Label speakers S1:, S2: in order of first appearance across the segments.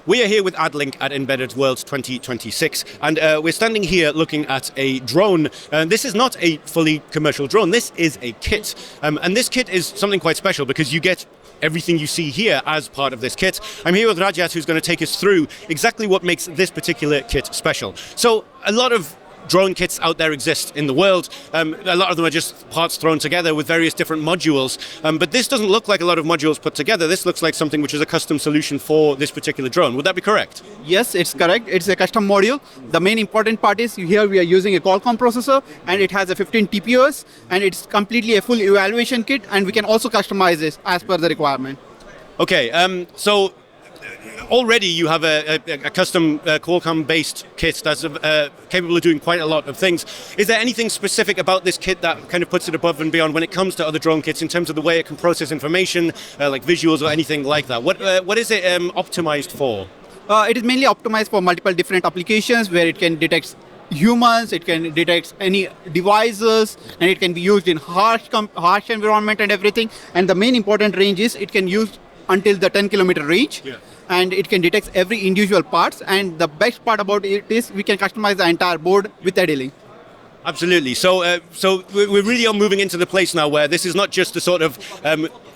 S1: We are here with Adlink at Embedded World 2026, and we're standing here looking at a drone. This is not a fully commercial drone, this is a kit. And this kit is something quite special because you get everything you see here as part of this kit. I'm here with Rajat, who's going to take us through exactly what makes this particular kit special. So a lot of drone kits out there exist in the world. A lot of them are just parts thrown together with various different modules. But this doesn't look like a lot of modules put together. This looks like something which is a custom solution for this particular drone. Would that be correct?
S2: Yes, it's correct. It's a custom module. The main important part is here we are using a Qualcomm processor, and it has a 15 TPUs, and it's completely a full evaluation kit, and we can also customize this as per the requirement.
S1: Okay, so already you have a custom Qualcomm-based kit that's capable of doing quite a lot of things. Is there anything specific about this kit that kind of puts it above and beyond when it comes to other drone kits in terms of the way it can process information, like visuals or anything like that? What is it optimized for?
S2: It is mainly optimized for multiple different applications where it can detect humans, it can detect any devices, and it can be used in harsh environment and everything. And the main important range is it can use until the 10-kilometer range. Yeah. And it can detect every individual parts, and the best part about it is we can customize the entire board with Adlink.
S1: Absolutely. So we really are moving into the place now where this is not just a sort of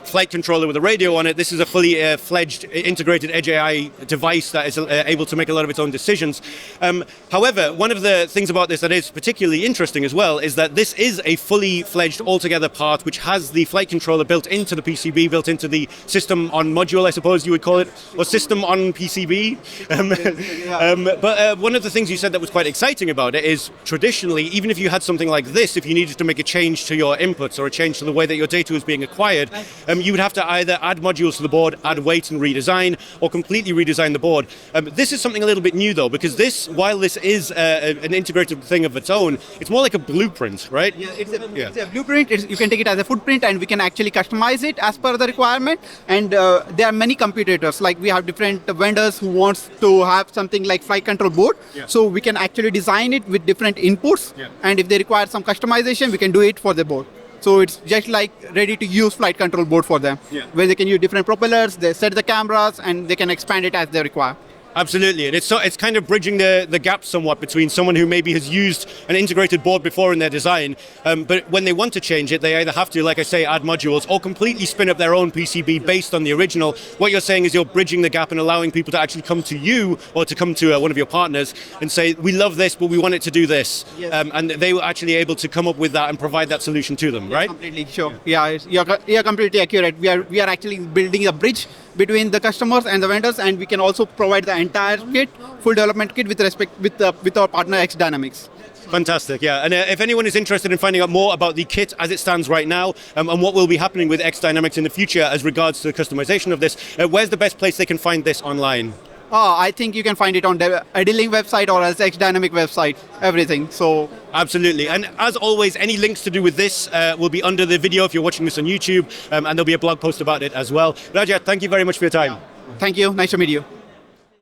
S1: flight controller with a radio on it. This is a fully fledged integrated Edge AI device that is able to make a lot of its own decisions. However, one of the things about this that is particularly interesting as well is that this is a fully fledged altogether part which has the flight controller built into the PCB, built into the system on module, I suppose you would call it, or system on PCB. But one of the things you said that was quite exciting about it is traditionally, even if you had something like this, if you needed to make a change to your inputs or a change to the way that your data was being acquired, you would have to either add modules to the board, add weight and redesign, or completely redesign the board. This is something a little bit new though, because this, while this is an integrated thing of its own, it's more like a blueprint, right?
S2: Yeah, it's a blueprint. You can take it as a footprint, and we can actually customize it as per the requirement. And there are many competitors, like we have different vendors who wants to have something like flight control board. Yeah. So we can actually design it with different inputs. Yeah. And if they require some customization, we can do it for the board. So it's just like ready to use flight control board for them, where they can use different propellers, they set the cameras, and they can expand it as they require.
S1: Absolutely, and it's kind of bridging the gap somewhat between someone who maybe has used an integrated board before in their design, but when they want to change it, they either have to, like I say, add modules or completely spin up their own PCB based on the original. What you're saying is you're bridging the gap and allowing people to actually come to you or to come to one of your partners and say, we love this, but we want it to do this. Yes. And they were actually able to come up with that and provide that solution to them, right?
S2: Completely, sure. Yeah, you're completely accurate. We are actually building a bridge between the customers and the vendors, and we can also provide the entire kit, full development kit with our partner X Dynamics.
S1: Fantastic, yeah. And if anyone is interested in finding out more about the kit as it stands right now and what will be happening with X Dynamics in the future as regards to the customization of this, where's the best place they can find this online?
S2: I think you can find it on the Adlink website or else X Dynamic website, everything. So
S1: absolutely. And as always, any links to do with this will be under the video if you're watching this on YouTube, and there'll be a blog post about it as well. Rajat, thank you very much for your time.
S2: Thank you. Nice to meet you.